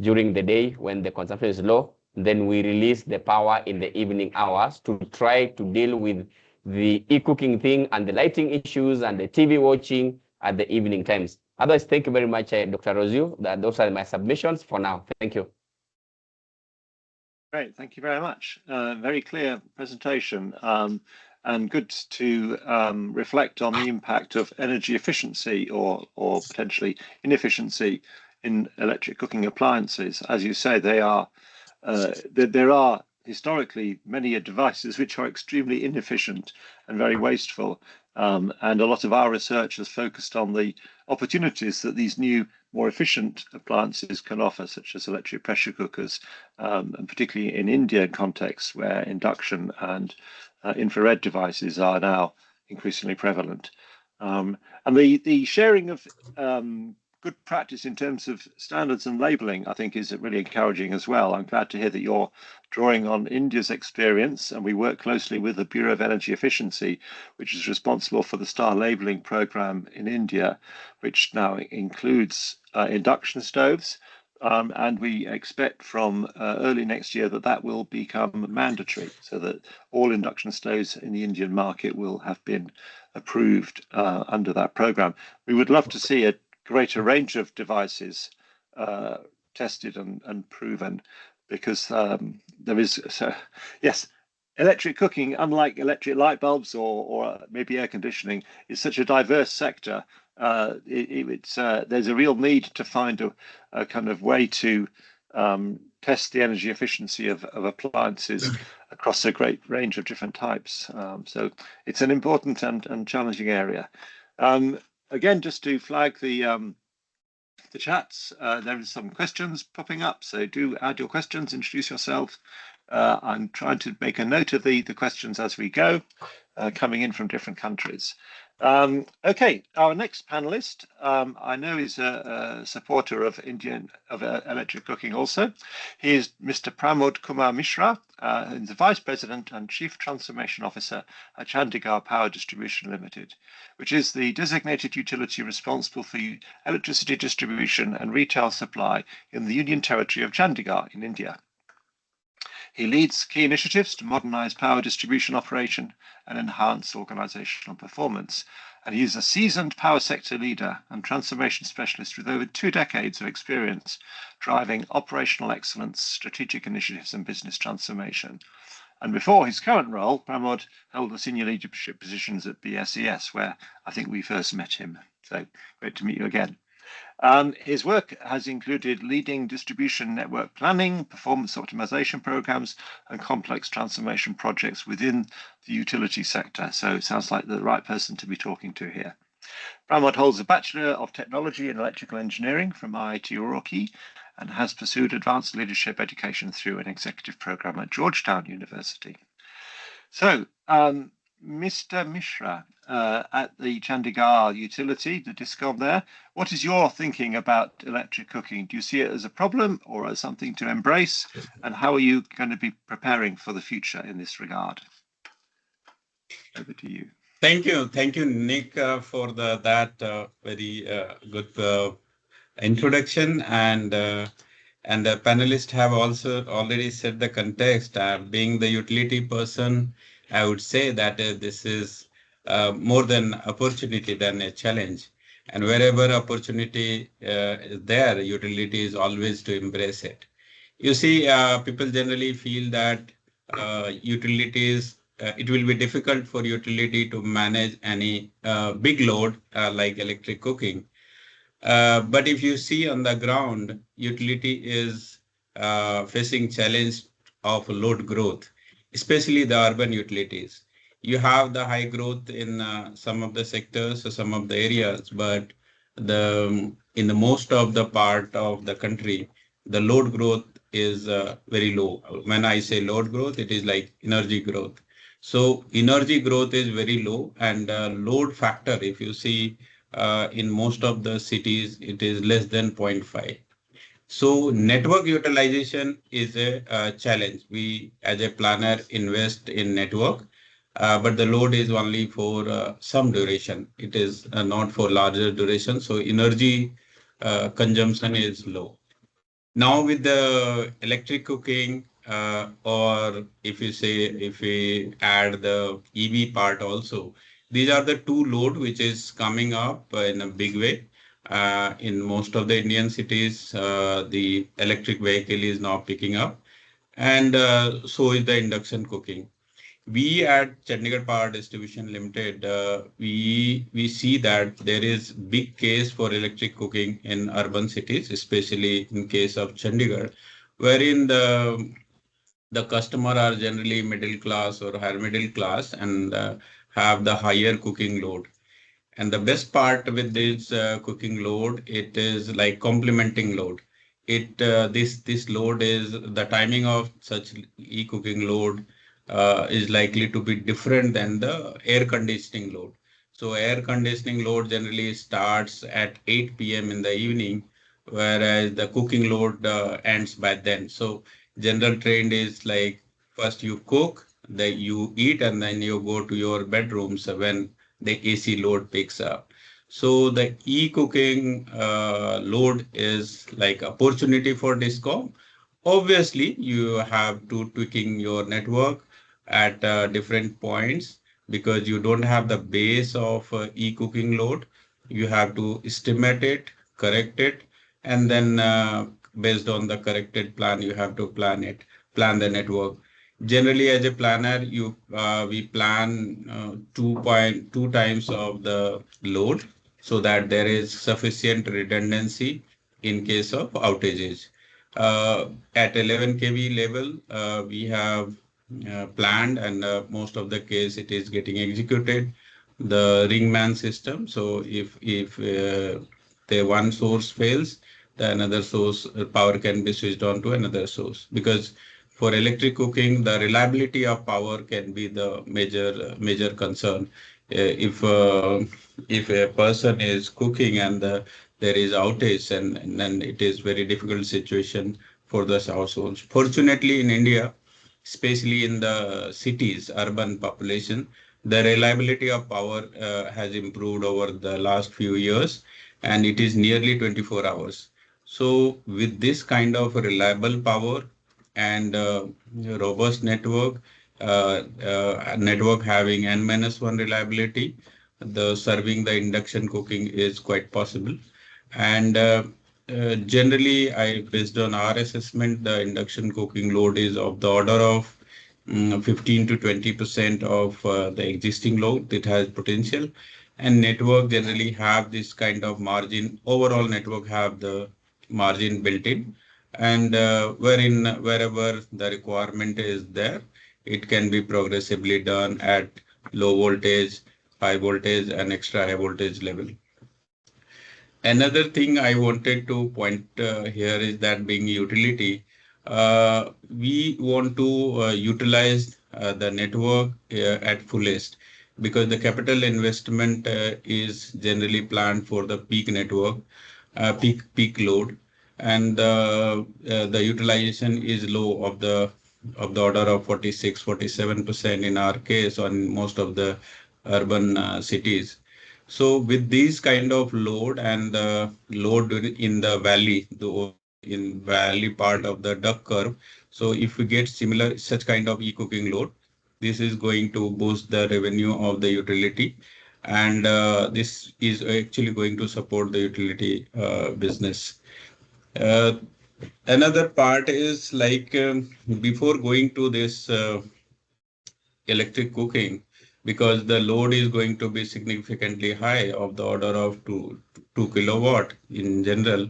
during the day when the consumption is low. Then we release the power in the evening hours to try to deal with the e-cooking thing and the lighting issues and the TV watching at the evening times. Otherwise, thank you very much, Dr. Rosiu. Those are my submissions for now. Thank you. Great, thank you very much. Very clear presentation, and good to reflect on the impact of energy efficiency or potentially inefficiency in electric cooking appliances. As you say, there are historically many devices which are extremely inefficient and very wasteful, and a lot of our research has focused on the opportunities that these new, more efficient appliances can offer, such as electric pressure cookers, and particularly in Indian contexts where induction and infrared devices are now increasingly prevalent. And the sharing of good practice in terms of standards and labeling, I think, is really encouraging as well. I'm glad to hear that you're drawing on India's experience, and we work closely with the Bureau of Energy Efficiency, which is responsible for the star labeling program in India, which now includes induction stoves, And we expect from early next year that will become mandatory, so that all induction stoves in the Indian market will have been approved under that program. We would love to see a greater range of devices tested and proven, because there is, yes, electric cooking, unlike electric light bulbs or maybe air conditioning, is such a diverse sector. There's a real need to find a kind of way to test the energy efficiency of appliances across a great range of different types. So it's an important and challenging area. Again, just to flag the chats, there are some questions popping up, so do add your questions, introduce yourself. I'm trying to make a note of the questions as we go, coming in from different countries. Okay, our next panelist, I know is a supporter of electric cooking also. He is Mr. Pramod Kumar Mishra, who's the Vice President and Chief Transformation Officer at Chandigarh Power Distribution Limited, which is the designated utility responsible for electricity distribution and retail supply in the Union Territory of Chandigarh in India. He leads key initiatives to modernize power distribution operation and enhance organizational performance. And he is a seasoned power sector leader and transformation specialist with over 2 decades of experience driving operational excellence, strategic initiatives, and business transformation. And before his current role, Pramod held the senior leadership positions at BSES, where I think we first met him. So great to meet you again. His work has included leading distribution network planning, performance optimization programs, and complex transformation projects within the utility sector. So it sounds like the right person to be talking to here. Pramod holds a Bachelor of Technology in Electrical Engineering from IIT Roorkee and has pursued advanced leadership education through an executive program at Georgetown University. So, Mr. Mishra, at the Chandigarh utility, the Discom there, what is your thinking about electric cooking? Do you see it as a problem or as something to embrace? And how are you going to be preparing for the future in this regard? Over to you. Thank you, Nick, for that very good introduction, and the panelists have also already set the context. Being the utility person, I would say that this is more than opportunity than a challenge. And wherever opportunity is there, utility is always to embrace it. You see, people generally feel that utilities, it will be difficult for utility to manage any big load like electric cooking. But if you see on the ground, utility is facing challenge of load growth, especially the urban utilities. You have the high growth in some of the sectors or some of the areas, but in the most of the part of the country, the load growth is very low. When I say load growth, it is like energy growth. So energy growth is very low, and load factor, if you see in most of the cities, it is less than 0.5. So network utilization is a challenge. We, as a planner, invest in network, but the load is only for some duration. It is not for larger duration. So energy consumption is low. Now with the electric cooking, or if we add the EV part also, these are the two load which is coming up in a big way. In most of the Indian cities, the electric vehicle is now picking up, and so is the induction cooking. We at Chandigarh Power Distribution Limited, we see that there is big case for electric cooking in urban cities, especially in case of Chandigarh, wherein the customer are generally middle class or higher middle class and have the higher cooking load. And the best part with this cooking load, it is like complementing load. This load is the timing of such e-cooking load is likely to be different than the air conditioning load. So air conditioning load generally starts at 8 p.m. in the evening, whereas the cooking load ends by then. So general trend is like first you cook, then you eat, and then you go to your bedrooms when the AC load picks up. So the e-cooking load is like opportunity for Discom. Obviously, you have to tweaking your network at different points because you don't have the base of e-cooking load. You have to estimate it, correct it, and then based on the corrected plan, you have to plan the network. Generally, as a planner, we plan 2.2 times of the load so that there is sufficient redundancy in case of outages. At 11 kV level, we have planned, and most of the case it is getting executed, the ringman system. So if the one source fails, the another source power can be switched on to another source, because for electric cooking, the reliability of power can be the major concern. If a person is cooking and there is outage, and then it is very difficult situation for the households. Fortunately, in India, especially in the cities, urban population, the reliability of power has improved over the last few years, and it is nearly 24 hours. So with this kind of reliable power and robust network having N-1 reliability, the serving the induction cooking is quite possible. And generally, based on our assessment, the induction cooking load is of the order of 15 to 20% of the existing load. It has potential, and network generally have this kind of margin. Overall network have the margin built in, and wherever the requirement is there, it can be progressively done at low voltage, high voltage, and extra high voltage level. Another thing I wanted to point here is that being utility, we want to utilize the network at fullest, because the capital investment is generally planned for the peak network, peak load, and the utilization is low of the order of 46-47% in our case on most of the urban cities. So with these kind of load and the load in the valley, in valley part of the duck curve, so if we get similar such kind of e-cooking load, this is going to boost the revenue of the utility, and this is actually going to support the utility business. Uh, Another part is like before going to this electric cooking, because the load is going to be significantly high of the order of 2 kilowatt in general.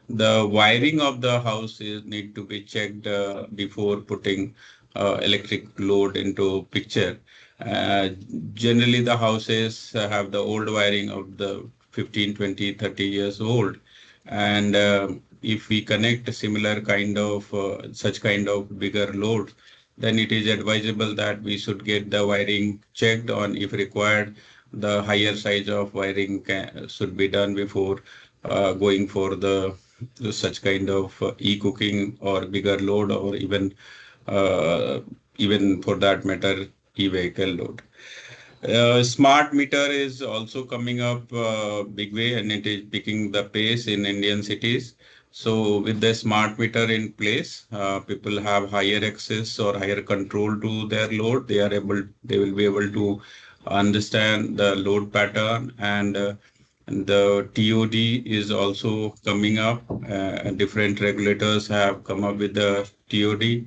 The wiring of the house is need to be checked before putting electric load into picture. Uh, Generally, the houses have the old wiring of the 15, 20, 30 years old. And if we connect a similar kind of such kind of bigger load, then it is advisable that we should get the wiring checked on. If required, the higher size of wiring should be done before going for the such kind of e-cooking or bigger load, or uh, even for that matter, e-vehicle load. Smart meter is also coming up big way, and it is picking the pace in Indian cities. So with the smart meter in place, people have higher access or higher control to their load. They will be able to understand the load pattern, and the TOD is also coming up. Different regulators have come up with the TOD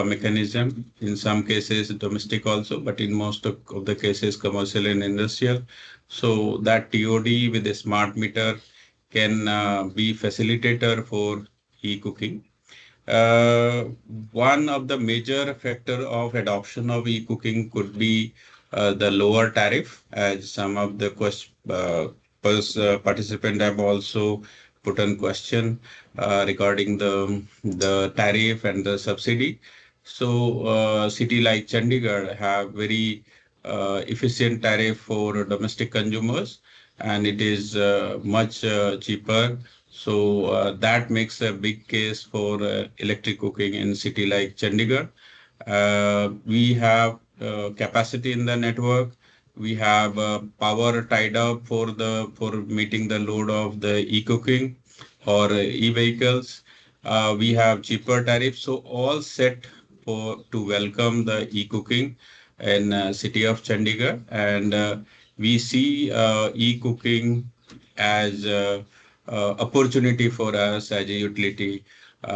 mechanism. In some cases, domestic also, but in most of the cases, commercial and industrial. So that TOD with a smart meter can be facilitator for e-cooking. Uh, One of the major factor of adoption of e-cooking could be the lower tariff, as some of the participant have also put on question regarding the tariff and the subsidy. So, city like Chandigarh have very efficient tariff for domestic consumers, and it is much cheaper. So that makes a big case for electric cooking in city like Chandigarh. We have capacity in the network. We have power tied up for meeting the load of the eCooking or e-vehicles. We have cheaper tariffs, so all set to welcome the e-cooking in city of Chandigarh, and we see e-cooking as opportunity for us as a utility,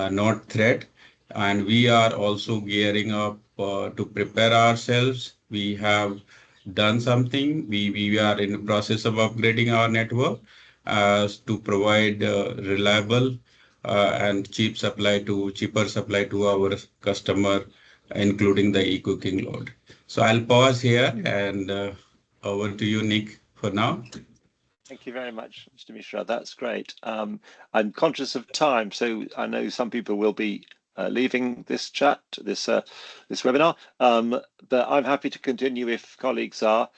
not threat. And we are also gearing up to prepare ourselves. We have done something. We are in the process of upgrading our network to provide reliable and cheaper supply to our customer, including the e-cooking load. So I'll pause here and over to you, Nick, for now. Thank you very much, Mr. Mishra. That's great. I'm conscious of time, so I know some people will be leaving this chat, this webinar, but I'm happy to continue if colleagues are,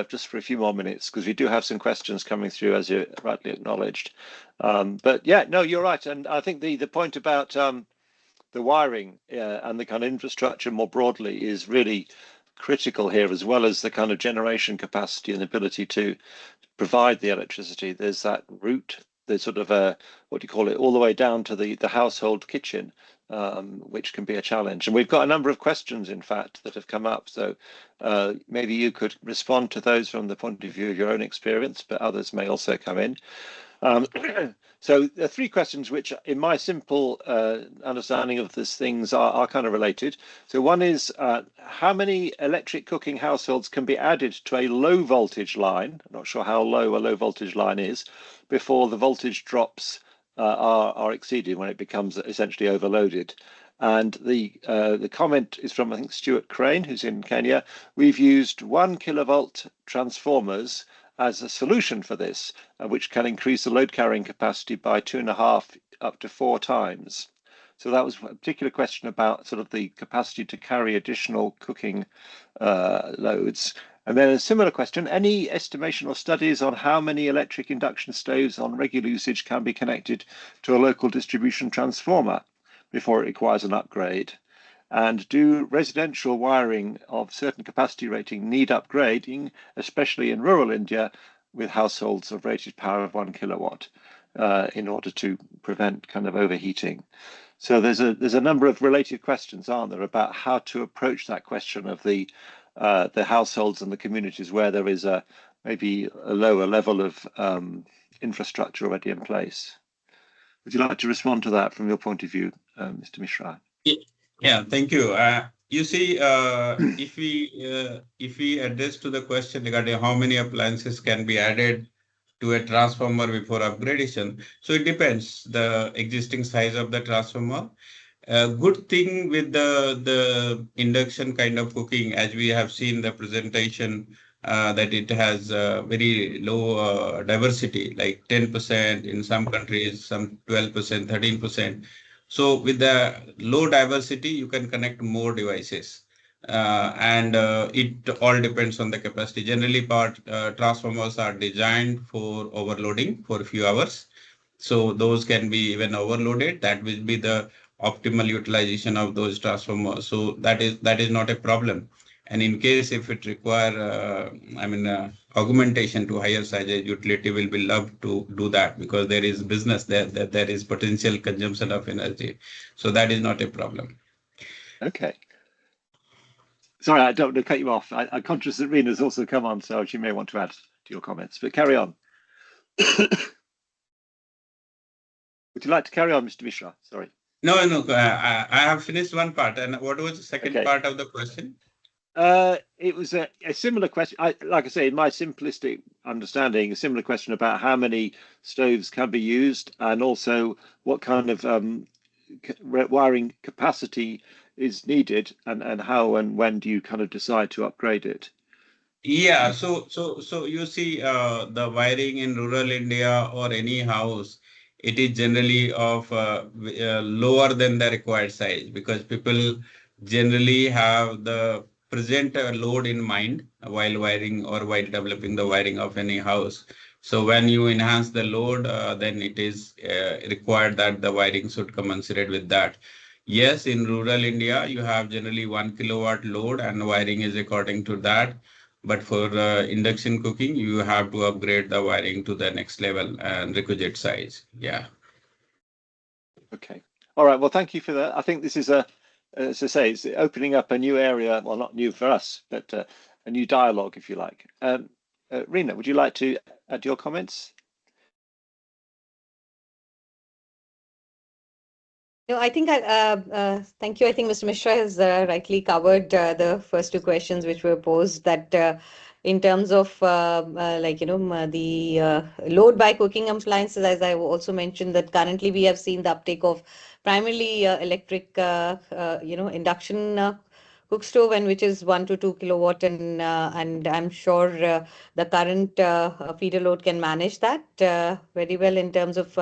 just for a few more minutes, because we do have some questions coming through, as you rightly acknowledged. But yeah, no, you're right, and I think the point about the wiring and the kind of infrastructure more broadly is really critical here, as well as the kind of generation capacity and ability to provide the electricity. There's that route, there's sort of what do you call it, all the way down to the household kitchen, which can be a challenge. And we've got a number of questions, in fact, that have come up. So maybe you could respond to those from the point of view of your own experience, but others may also come in. So there are three questions which, in my simple understanding of these things, are kind of related. So one is, how many electric cooking households can be added to a low voltage line? I'm not sure how low a low voltage line is before the voltage drops are exceeded, when it becomes essentially overloaded. And the comment is from, I think, Stuart Crane, who's in Kenya. We've used 1 kilovolt transformers as a solution for this, which can increase the load carrying capacity by 2.5 up to 4 times. So that was a particular question about sort of the capacity to carry additional cooking loads. And then a similar question, any estimation or studies on how many electric induction stoves on regular usage can be connected to a local distribution transformer before it requires an upgrade? And do residential wiring of certain capacity rating need upgrading, especially in rural India, with households of rated power of 1 kilowatt, in order to prevent kind of overheating? So there's a number of related questions, aren't there, about how to approach that question of the households and the communities where there is maybe a lower level of infrastructure already in place. Would you like to respond to that from your point of view, Mr. Mishra? Yeah, thank you. You see, if we address to the question regarding how many appliances can be added to a transformer before upgradation, so it depends the existing size of the transformer. Good thing with the induction kind of cooking, as we have seen the presentation, that it has very low diversity, like 10% in some countries, some 12%, 13%. So with the low diversity, you can connect more devices. And it all depends on the capacity. Generally, transformers are designed for overloading for a few hours. So those can be even overloaded. That will be the optimal utilization of those transformers. So that is not a problem. And in case if it require, augmentation to higher size, utility will be loved to do that, because there is business there, that there is potential consumption of energy. So that is not a problem. Okay. Sorry, I don't want to cut you off. I'm conscious that Rena's also come on, so she may want to add to your comments, but carry on. Would you like to carry on, Mr. Mishra? Sorry. No, I have finished one part. And what was the second part of the question? It was a similar question. Like I say, in my simplistic understanding, a similar question about how many stoves can be used, and also what kind of wiring capacity is needed, and how and when do you kind of decide to upgrade it? Yeah, so you see, the wiring in rural India or any house, it is generally of lower than the required size, because people generally have the present load in mind while wiring or while developing the wiring of any house. So when you enhance the load, then it is required that the wiring should commensurate with that. Yes, in rural India, you have generally 1 kilowatt load and wiring is according to that. But for induction cooking, you have to upgrade the wiring to the next level and requisite size. Yeah. Okay. All right. Well, thank you for that. I think this is as I say, it's opening up a new area. Well, not new for us, but a new dialogue, if you like. Rina, would you like to add your comments? No, I think thank you. I think Mr. Mishra has rightly covered the first two questions which were posed. That in terms of the load by cooking appliances, as I also mentioned, that currently we have seen the uptake of primarily electric, induction cook stove, and which is 1 to 2 kilowatt, and I'm sure the current feeder load can manage that very well. In terms of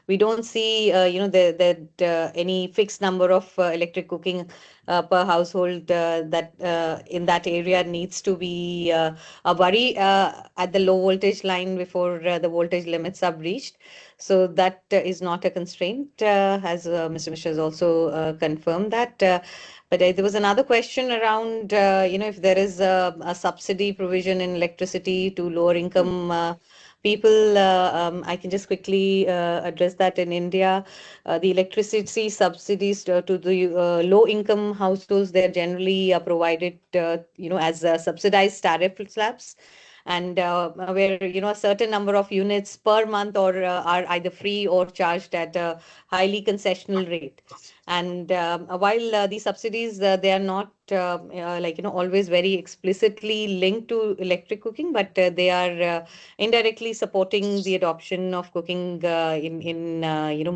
we don't see any fixed number of electric cooking per household that in that area needs to be a worry at the low voltage line before the voltage limits are breached. So that is not a constraint, as Mr. Mishra has also confirmed that. But there was another question around, if there is a subsidy provision in electricity to lower income people. I can just quickly address that. In India, the electricity subsidies to the low income households, they're generally provided, as subsidized tariff slabs, and where a certain number of units per month or are either free or charged at a highly concessional rate. And while these subsidies, they are not always very explicitly linked to electric cooking, but they are indirectly supporting the adoption of cooking in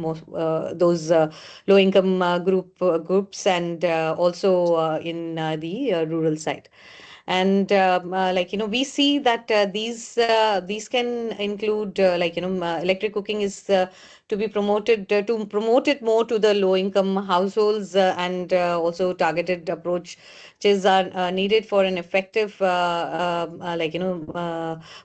most those low income groups, and also in the rural side. And we see that these can include electric cooking is to be promoted, to promote it more to the low income households, and also targeted approaches are needed for an effective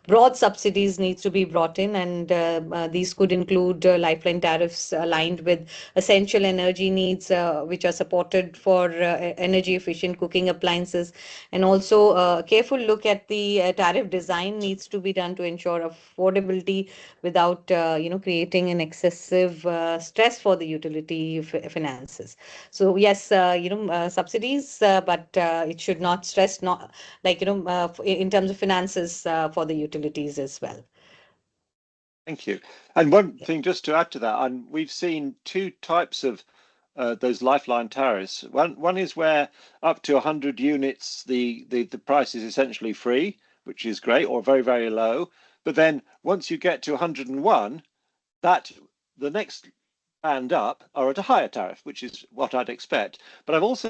broad subsidies needs to be brought in, and these could include lifeline tariffs aligned with essential energy needs, which are supported for energy efficient cooking appliances. And also a careful look at the tariff design needs to be done to ensure affordability without creating an excessive stress for the utility finances. So yes, subsidies, but it should not stress, not in terms of finances for the utilities as well. Thank you. And one thing just to add to that, and we've seen two types of those lifeline tariffs. One is where up to 100 units, the price is essentially free, which is great, or very, very low. But then once you get to 101, that the next band up are at a higher tariff, which is what I'd expect. But I've also